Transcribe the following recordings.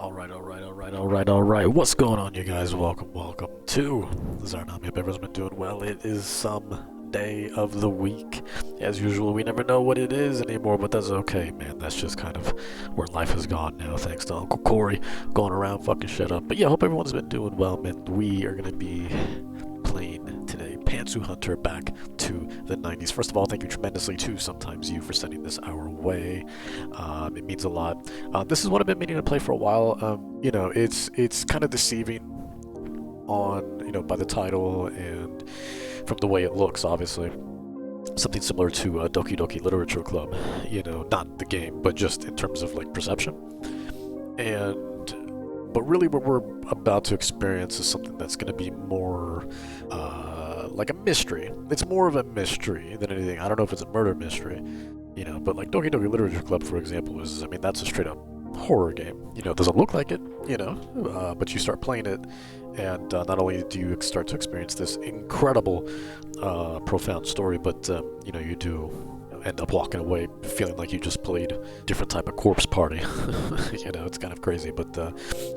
Alright. What's going on, you guys? Welcome to Zarnami. Hope everyone's been doing well. It is some day of the week. As usual, we never know what it is anymore, but that's okay, man. That's just kind of where life has gone now, thanks to Uncle Corey going around fucking shit up. But yeah, hope everyone's been doing well, man. We are gonna be playing today Pantsu Hunter back to the 90s. First of all, thank you tremendously to Sometimes You for sending this our way. It means a lot. This is what I've been meaning to play for a while. It's kind of deceiving on, by the title and from the way it looks, obviously. Something similar to Doki Doki Literature Club, not the game, but just in terms of like perception. But really what we're about to experience is something that's going to be more like a mystery. It's more of a mystery than anything. I don't know if it's a murder mystery, but like Doki Doki Literature Club, for example, that's a straight up horror game. It doesn't look like it, but you start playing it, and not only do you start to experience this incredible, profound story, but, you do end up walking away feeling like you just played a different type of corpse party. It's kind of crazy, but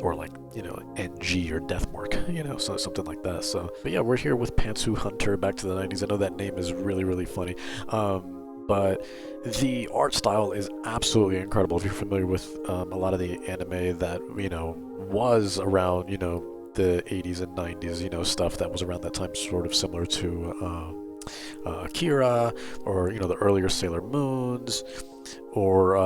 or like NG or Deathmark, so something like that. But yeah, we're here with Pantsu Hunter back to the 90s. I know that name is really funny, but the art style is absolutely incredible. If you're familiar with a lot of the anime that was around the 80s and 90s, stuff that was around that time, sort of similar to Akira, or the earlier Sailor Moons, or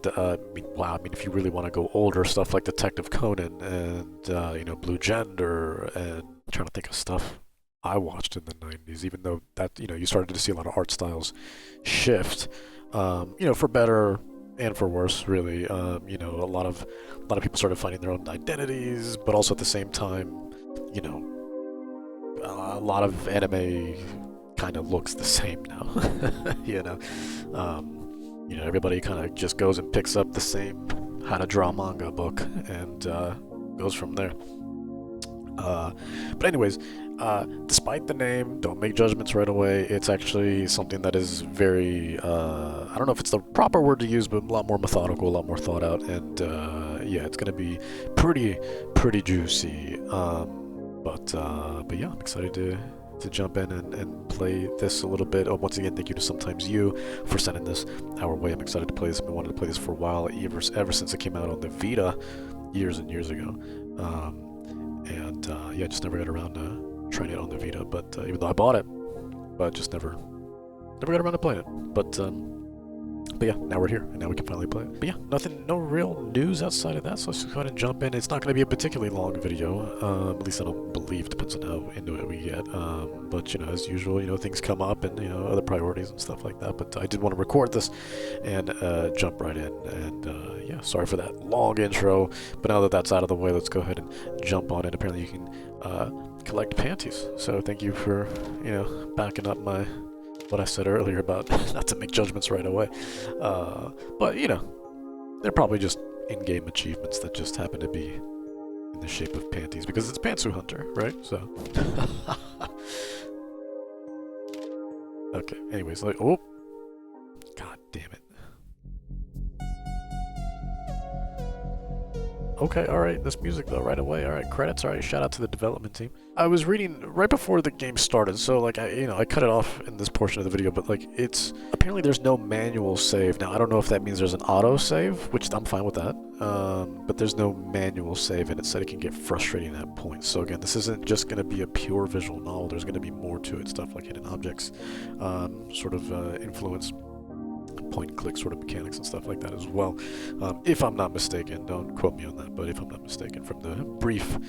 if you really want to go older, stuff like Detective Conan and Blue Gender, and I'm trying to think of stuff I watched in the 90s, even though that you started to see a lot of art styles shift, for better and for worse, really. A lot of people started finding their own identities, but also at the same time, a lot of anime kind of looks the same now. Everybody kind of just goes and picks up the same how to draw manga book and goes from there. But anyways, despite the name, don't make judgments right away. It's actually something that is very, I don't know if it's the proper word to use, but a lot more methodical, a lot more thought out, and yeah, it's gonna be pretty juicy. But yeah, I'm excited to jump in and play this a little bit. Oh, once again, thank you to Sometimes You for sending this our way. I'm excited to play this. I've been wanting to play this for a while, ever since it came out on the Vita years and years ago. Yeah, just never got around to trying it on the Vita. But even though I bought it, but just never got around to playing it. But yeah, now we're here, and now we can finally play it. But yeah, no real news outside of that, so let's just go ahead and jump in. It's not going to be a particularly long video, at least I don't believe, depends on how into it we get. But, as usual, things come up and, other priorities and stuff like that. But I did want to record this and jump right in. And, yeah, sorry for that long intro, but now that that's out of the way, let's go ahead and jump on it. Apparently you can collect panties, so thank you for, backing up what I said earlier about not to make judgments right away. But, they're probably just in-game achievements that just happen to be in the shape of panties, because it's Pantsu Hunter, right? So. Okay, anyways, oh! God damn it. Okay, alright, this music though, right away. Alright, credits, alright, shout out to the development team. I was reading right before the game started, so like I cut it off in this portion of the video, but like apparently there's no manual save. Now I don't know if that means there's an auto save, which I'm fine with that. But there's no manual save, and it said it can get frustrating at points. So again, this isn't just gonna be a pure visual novel, there's gonna be more to it, stuff like hidden objects, sort of influence point and click sort of mechanics and stuff like that as well, if I'm not mistaken. Don't quote me on that, but if I'm not mistaken, from the brief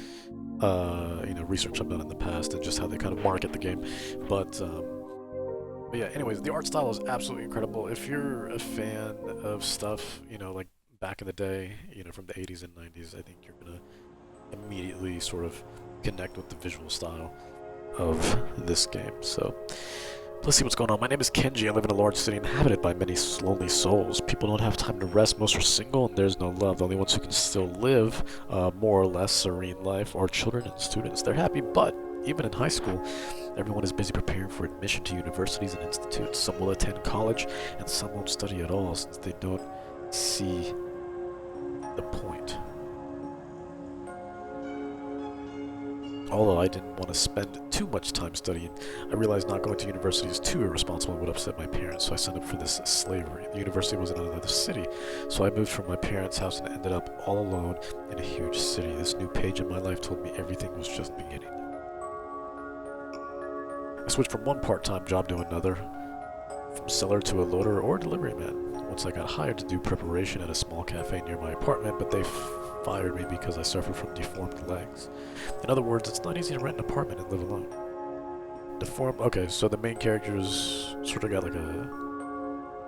research I've done in the past and just how they kind of market the game. But yeah, anyways, the art style is absolutely incredible. If you're a fan of stuff like back in the day, from the 80s and 90s, I think you're gonna immediately sort of connect with the visual style of this game. So let's see what's going on. My name is Kenji. I live in a large city inhabited by many lonely souls. People don't have time to rest. Most are single, and there's no love. The only ones who can still live more or less serene life are children and students. They're happy, but even in high school, everyone is busy preparing for admission to universities and institutes. Some will attend college, and some won't study at all since they don't see the point. Although I didn't want to spend too much time studying, I realized not going to university is too irresponsible and would upset my parents, so I signed up for this slavery. The university was in another city, so I moved from my parents' house and ended up all alone in a huge city. This new page in my life told me everything was just beginning. I switched from one part-time job to another, from seller to a loader or delivery man. Once I got hired to do preparation at a small cafe near my apartment, but they fired me because I suffered from deformed legs. In other words, it's not easy to rent an apartment and live alone. Deformed. Okay, so the main character's sort of got like a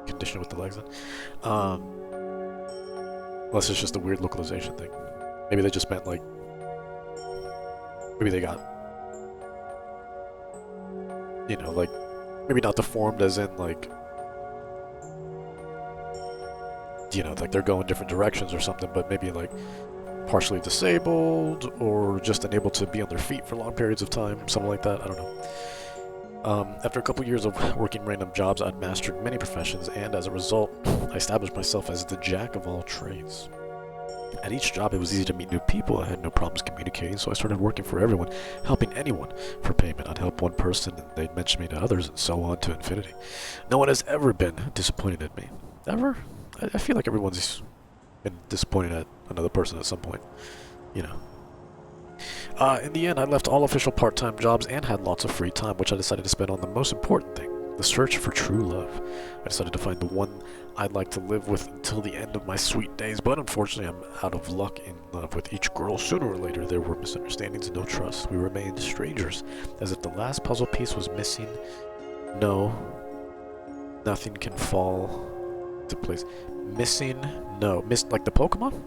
condition with the legs then. Unless it's just a weird localization thing. Maybe they just meant like, maybe they got, you know, like, maybe not deformed as in like, you know, like they're going different directions or something, but maybe like partially disabled or just unable to be on their feet for long periods of time, something like that. I don't know. After a couple years of working random jobs, I'd mastered many professions, and as a result, I established myself as the jack of all trades. At each job, it was easy to meet new people. I had no problems communicating, so I started working for everyone, helping anyone for payment. I'd help one person, and they'd mention me to others, and so on to infinity. No one has ever been disappointed in me. Ever? I feel like everyone's been disappointed at another person at some point, you know. In the end, I left all official part-time jobs and had lots of free time, which I decided to spend on the most important thing, the search for true love. I decided to find the one I'd like to live with until the end of my sweet days, but unfortunately I'm out of luck in love with each girl. Sooner or later, there were misunderstandings and no trust. We remained strangers, as if the last puzzle piece was missing. No, nothing can fall to place. Missing, no. Like the Pokemon?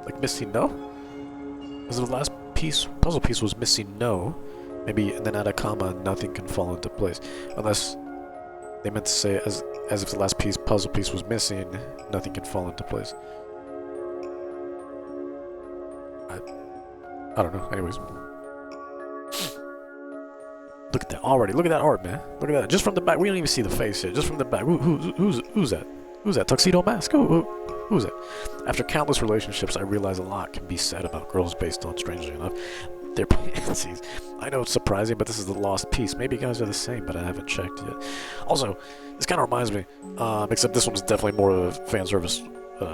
Like missing, no? Because the last puzzle piece was missing, no. Maybe, and then add a comma, nothing can fall into place. Unless they meant to say, as if the last puzzle piece was missing, nothing can fall into place. I don't know. Anyways. Look at that already. Look at that art, man. Look at that. Just from the back. We don't even see the face here. Just from the back. Who's that? Who's that? Tuxedo Mask? Who's that? After countless relationships, I realize a lot can be said about girls based on, strangely enough, their panties. I know it's surprising, but this is the lost piece. Maybe you guys are the same, but I haven't checked yet. Also, this kind of reminds me, except this one's definitely more of a fan service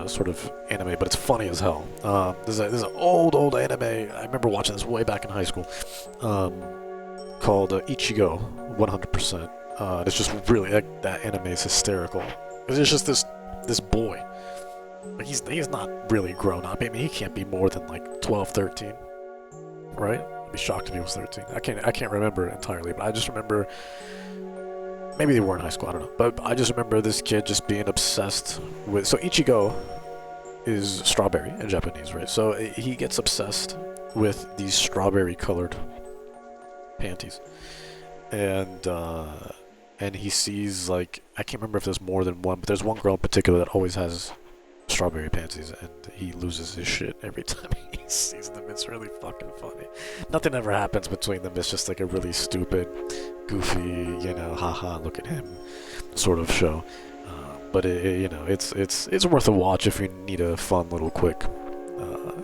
sort of anime, but it's funny as hell. There's an old anime. I remember watching this way back in high school, called Ichigo 100%. It's just really, that anime is hysterical. It's just this boy. Like he's not really grown up. I mean, he can't be more than like 12, 13, right? I'd be shocked if he was 13. I can't remember entirely, but I just remember. Maybe they were in high school. I don't know, but I just remember this kid just being obsessed with. So Ichigo is strawberry in Japanese, right? So he gets obsessed with these strawberry-colored panties, and he sees, like, I can't remember if there's more than one, but there's one girl in particular that always has strawberry panties, and he loses his shit every time he sees them. It's really fucking funny. Nothing ever happens between them. It's just like a really stupid, goofy, you know, haha, look at him sort of show. But you know, it's worth a watch if you need a fun little quick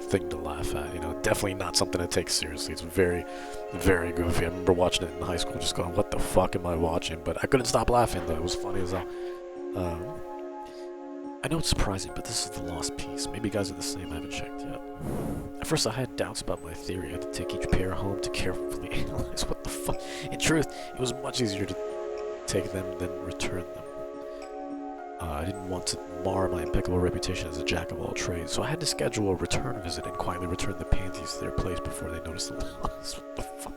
thing to laugh at. You know, definitely not something to take seriously. It's very, very goofy. I remember watching it in high school, just going, "What the fuck am I watching?" But I couldn't stop laughing though. It was funny as hell. I know it's surprising, but this is the lost piece. Maybe you guys are the same. I haven't checked yet. At first, I had doubts about my theory. I had to take each pair home to carefully analyze what the fuck. In truth, it was much easier to take them than return them. I didn't want to mar my impeccable reputation as a jack of all trades, so I had to schedule a return visit and quietly return the panties to their place before they noticed the loss. What the fuck?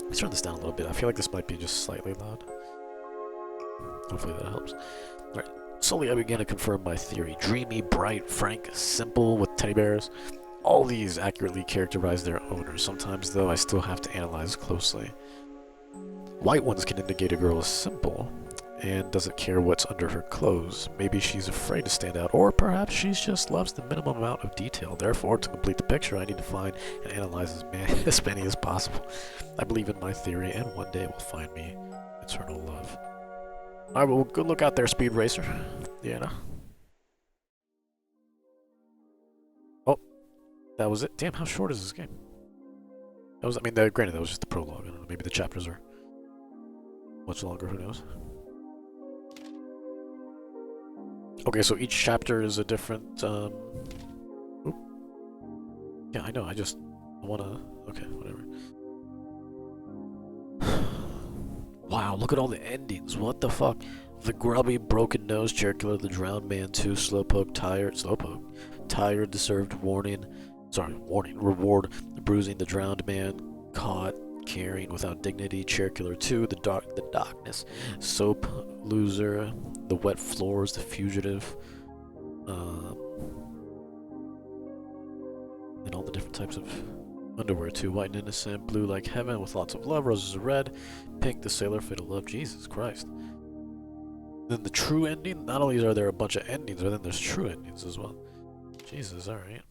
Let's turn this down a little bit. I feel like this might be just slightly loud. Hopefully that helps. Alright, slowly I began to confirm my theory. Dreamy, bright, frank, simple, with teddy bears. All these accurately characterize their owners. Sometimes, though, I still have to analyze closely. White ones can indicate a girl is simple and doesn't care what's under her clothes. Maybe she's afraid to stand out, or perhaps she just loves the minimum amount of detail. Therefore, to complete the picture, I need to find and analyze as many as possible. I believe in my theory, and one day it will find me eternal love. Alright, well, good look out there, Speed Racer. Yeah, no? Oh, That was it. Damn, how short is this game? That was, I mean, granted, that was just the prologue. I don't know, maybe the chapters are much longer, who knows? Okay, so each chapter is a different, oop. Yeah, I know, I wanna, okay, whatever. Wow, look at all the endings, what the fuck? The grubby, broken nose, chair killer, the drowned man 2, slowpoke, tired, deserved warning, reward, bruising, the drowned man, caught, caring without dignity, chair killer 2, the darkness, soap, loser, the wet floors, the fugitive, and all the different types of underwear too, white and innocent, blue like heaven with lots of love, roses are red, pink, the sailor, fatal love, Jesus Christ. Then the true ending, not only are there a bunch of endings, but then there's true endings as well. Jesus, alright.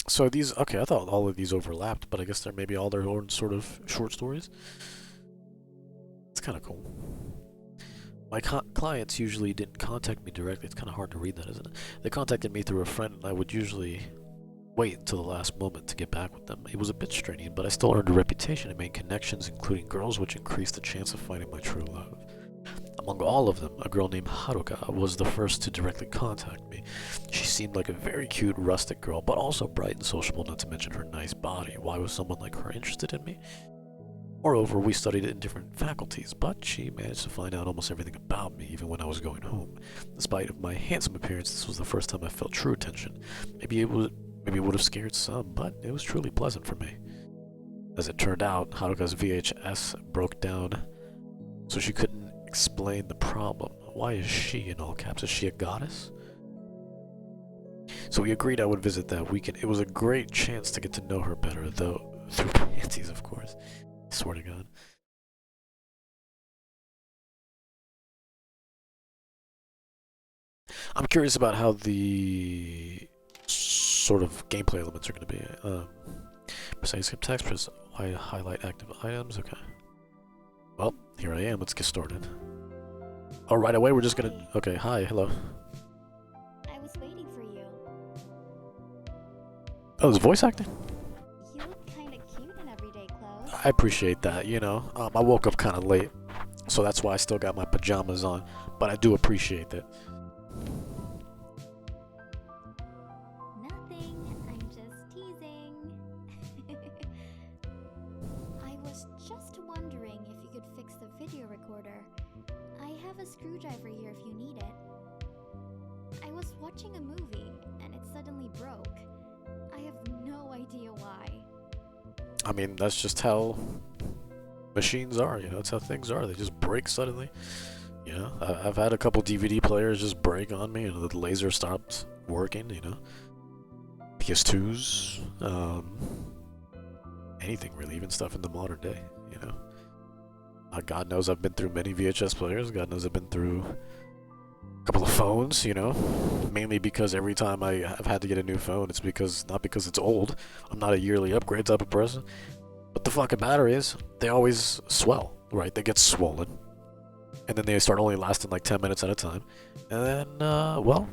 So these, okay, I thought all of these overlapped, but I guess they're maybe all their own sort of short stories. It's kind of cool. My clients usually didn't contact me directly. It's kind of hard to read that, isn't it? They contacted me through a friend, and I would usually wait until the last moment to get back with them. It was a bit straining, but I still earned a reputation and made connections, including girls, which increased the chance of finding my true love. Among all of them, a girl named Haruka was the first to directly contact me. She seemed like a very cute, rustic girl, but also bright and sociable, not to mention her nice body. Why was someone like her interested in me? Moreover, we studied in different faculties, but she managed to find out almost everything about me, even when I was going home. Despite of my handsome appearance, this was the first time I felt true attention. Maybe it would have scared some, but it was truly pleasant for me. As it turned out, Haruka's VHS broke down, so she couldn't explain the problem. Why is she, in all caps, is she a goddess? So we agreed I would visit that weekend. It was a great chance to get to know her better, though through panties, of course. I swear to God. I'm curious about how the sort of gameplay elements are going to be. Precise skip text, press highlight active items. Okay. Well, here I am. Let's get started. Oh, right away we're just gonna. Okay, hi, hello. I was waiting for you. Oh, there's voice acting? You look kinda cute in everyday clothes. I appreciate that, you know. I woke up kind of late, so that's why I still got my pajamas on, but I do appreciate that. Nothing, I'm just teasing. I was just wondering if you could fix the video recorder. I have a screwdriver here if you need it. I was watching a movie, and it suddenly broke. I have no idea why. I mean, that's just how machines are, you know, that's how things are. They just break suddenly. You know, I've had a couple DVD players just break on me, and the laser stopped working, you know. PS2s, anything really, even stuff in the modern day, you know. God knows I've been through many VHS players. God knows I've been through a couple of phones, you know. Mainly because every time I have had to get a new phone, it's because, not because it's old. I'm not a yearly upgrade type of person. But the fucking matter is, they always swell, right? They get swollen. And then they start only lasting like 10 minutes at a time. And then, well,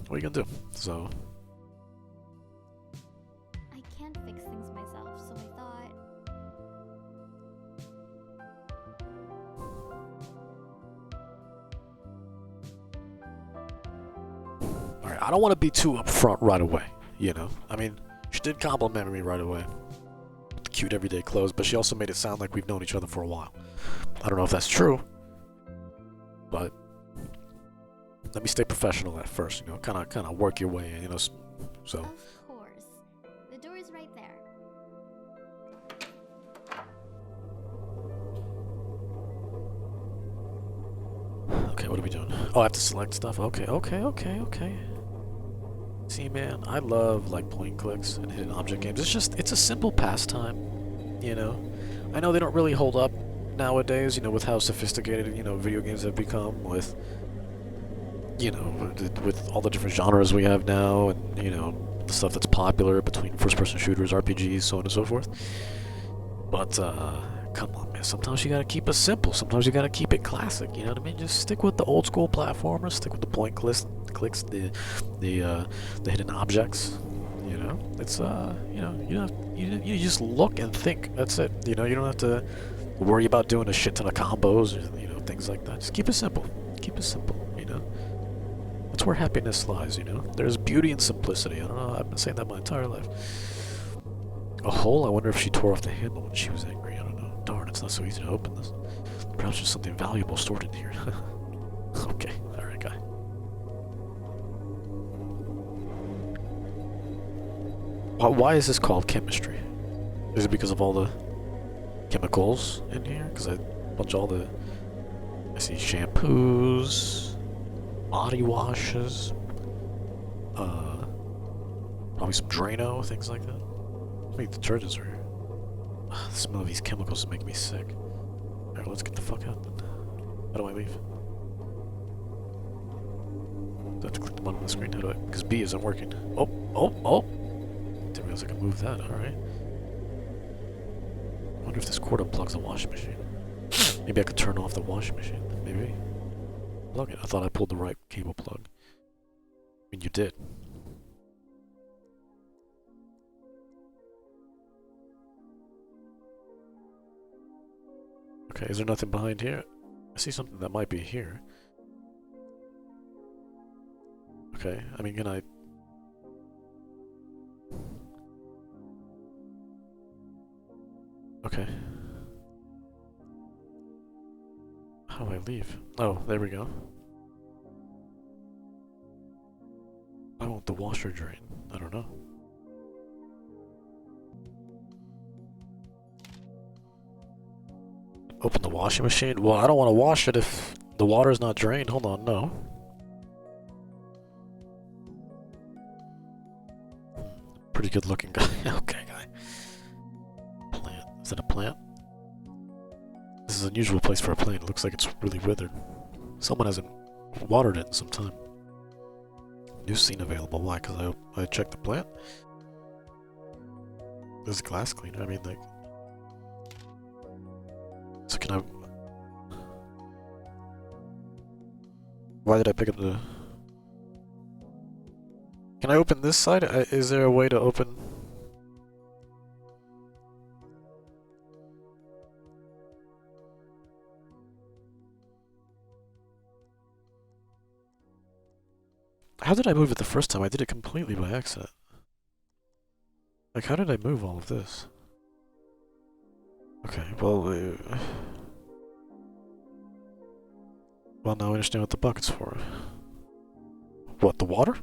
what are you gonna do? So... I can't fix things myself, so I thought... Alright, I don't want to be too upfront right away, you know? I mean, she did compliment me right away. With the cute everyday clothes, but she also made it sound like we've known each other for a while. I don't know if that's true, but let me stay professional at first, you know? Kind of work your way in, you know? So... Of course. The door is right there. Okay, what are we doing? Oh, I have to select stuff? Okay. See, man, I love, like, point clicks and hidden object games. It's a simple pastime, you know? I know they don't really hold up nowadays, you know, with how sophisticated, you know, video games have become, with, you know, with all the different genres we have now, and, you know, the stuff that's popular between first-person shooters, RPGs, so on and so forth. But, come on, man, sometimes you gotta keep it simple, sometimes you gotta keep it classic, you know what I mean? Just stick with the old-school platformers, stick with the point clicks, the hidden objects. You know, it's you know, you just look and think. That's it. You know, you don't have to worry about doing a shit ton of combos or you know things like that. Just keep it simple. Keep it simple. You know, that's where happiness lies. You know, there's beauty in simplicity. I don't know. I've been saying that my entire life. A hole? I wonder if she tore off the handle when she was angry. I don't know. Darn, it's not so easy to open this. Perhaps there's something valuable stored in here. Okay, alright, guy. Why is this called chemistry? Is it because of all the chemicals in here? Because I bunch all the... I see shampoos, body washes, probably some Drano, things like that. How many detergents are here? The smell of these chemicals is making me sick. Alright, let's get the fuck out then. How do I leave? Do I have to click the bottom of the screen? How do I? Because B isn't working. Oh! Didn't realize I could move that, alright. I wonder if this cord unplugs the washing machine. Maybe I could turn off the washing machine. Maybe. Plug it. I thought I pulled the right cable plug. I mean, you did. Okay, is there nothing behind here? I see something that might be here. Okay, I mean, can I... Okay. How do I leave? Oh, there we go. Why won't the washer drain? I don't know. Open the washing machine? Well, I don't want to wash it if the water's not drained. Hold on, no. Pretty good looking guy. Okay, guy. Plant. Is that a plant? This is an unusual place for a plant. It looks like it's really withered. Someone hasn't watered it in some time. New scene available. Why? Because I checked the plant? There's a glass cleaner. I mean, like... So can I... Why did I pick up the... Can I open this side? Is there a way to open... How did I move it the first time? I did it completely by accident. Like, how did I move all of this? Okay, well... Well, now I understand what the bucket's for. What, the water?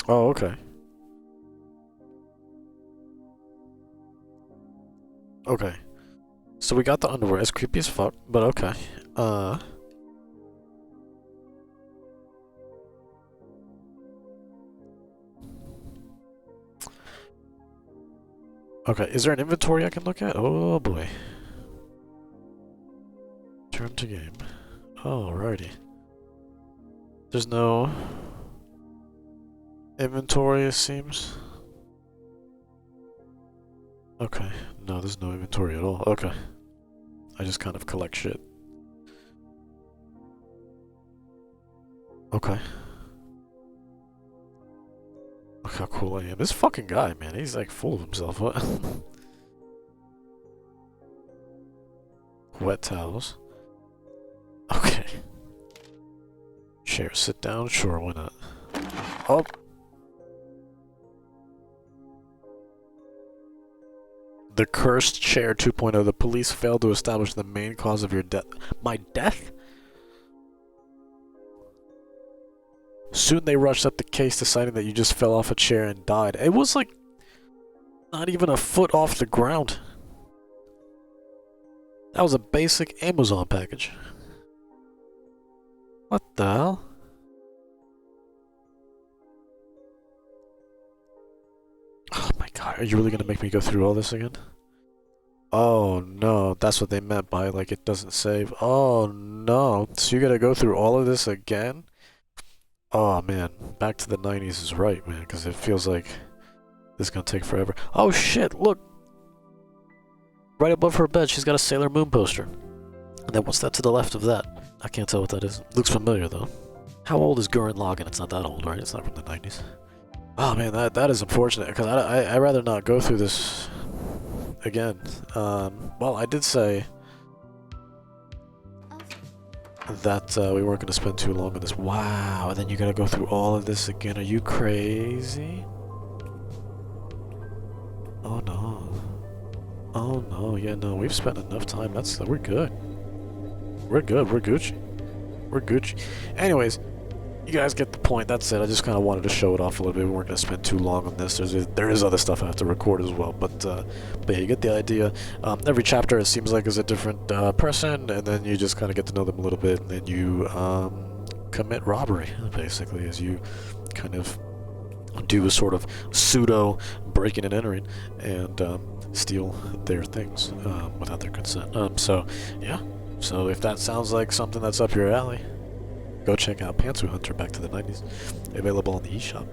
Oh, okay. Okay. So we got the underwear. It's creepy as fuck, but okay. Okay, is there an inventory I can look at? Oh boy. Turn to game. Alrighty. There's no inventory, it seems. Okay, no, there's no inventory at all. Okay. I just kind of collect shit. Okay. Look how cool I am. This fucking guy, man, he's like full of himself. What? Wet towels. Okay. Chair, sit down? Sure, why not? Oh! The cursed chair 2.0. The police failed to establish the main cause of your death. My death? Soon they rushed up the case, deciding that you just fell off a chair and died. It was like not even a foot off the ground. That was a basic Amazon package. What the hell? Oh my god, are you really gonna make me go through all this again? Oh no, that's what they meant by like it doesn't save. Oh no, so you gotta go through all of this again? Oh man, back to the 90s is right, man, because it feels like this is gonna take forever. Oh shit, look! right above her bed, she's got a Sailor Moon poster. And then what's that to the left of that? I can't tell what that is. Looks familiar though. How old is Gurren Lagann? It's not that old, right? It's not from the 90s. Oh man, that is unfortunate, because I'd rather not go through this again. Well, I did say that we weren't going to spend too long on this. Wow, and then you're going to go through all of this again. Are you crazy? Oh no. Oh no, yeah, no, we've spent enough time. We're good. We're good, we're Gucci. We're Gucci. Anyways, you guys get the point. That's it. I just kind of wanted to show it off a little bit. We weren't going to spend too long on this. There is other stuff I have to record as well, but yeah, you get the idea. Every chapter, it seems like, is a different person, and then you just kind of get to know them a little bit, and then you commit robbery, basically, as you kind of do a sort of pseudo breaking and entering and steal their things without their consent. So, yeah. So if that sounds like something that's up your alley, go check out Pantsu Hunter Back to the 90s, available on the eShop.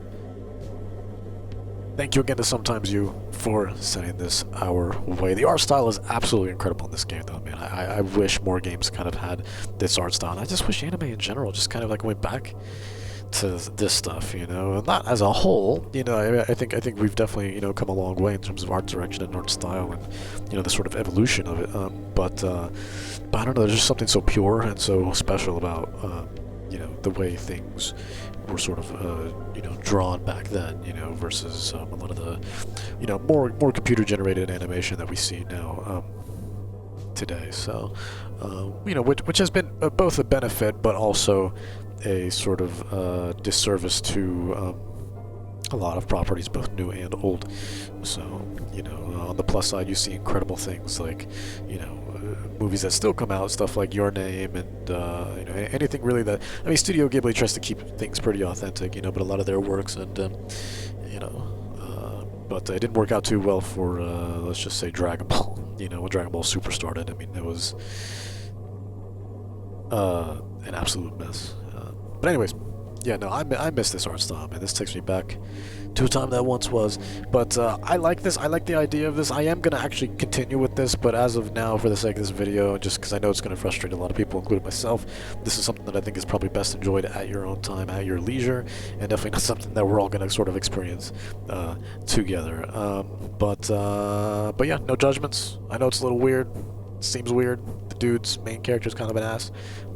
Thank you again to Sometimes You for sending this our way. The art style is absolutely incredible in this game, though, man. I wish more games kind of had this art style. And I just wish anime in general just kind of like went back to this stuff, you know, and not as a whole, you know. I think we've definitely, you know, come a long way in terms of art direction and art style and, you know, the sort of evolution of it. But I don't know, there's just something so pure and so special about, you know, the way things were sort of, you know, drawn back then, you know, versus a lot of the, you know, more computer-generated animation that we see now today. So, you know, which has been both a benefit, but also a sort of disservice to a lot of properties, both new and old. So, you know, on the plus side, you see incredible things like, you know, movies that still come out, stuff like Your Name and, you know, anything really that, I mean, Studio Ghibli tries to keep things pretty authentic, you know, but a lot of their works and, you know, but it didn't work out too well for, let's just say Dragon Ball, you know, when Dragon Ball Super started. I mean, it was an absolute mess. But anyways, yeah, no, I miss this art style, man. This takes me back to a time that once was. But I like this. I like the idea of this. I am going to actually continue with this, but as of now, for the sake of this video, just because I know it's going to frustrate a lot of people, including myself, this is something that I think is probably best enjoyed at your own time, at your leisure, and definitely not something that we're all going to sort of experience together. But yeah, no judgments. I know it's a little weird. It seems weird. The dude's main character is kind of an ass,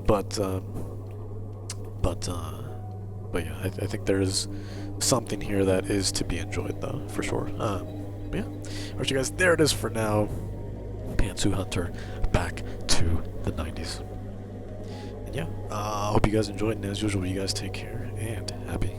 but yeah, I think there is something here that is to be enjoyed, though, for sure. Yeah. Alright, you guys, there it is for now. Pantsu Hunter, back to the 90s. And yeah, I hope you guys enjoyed, and as usual, you guys take care, and happy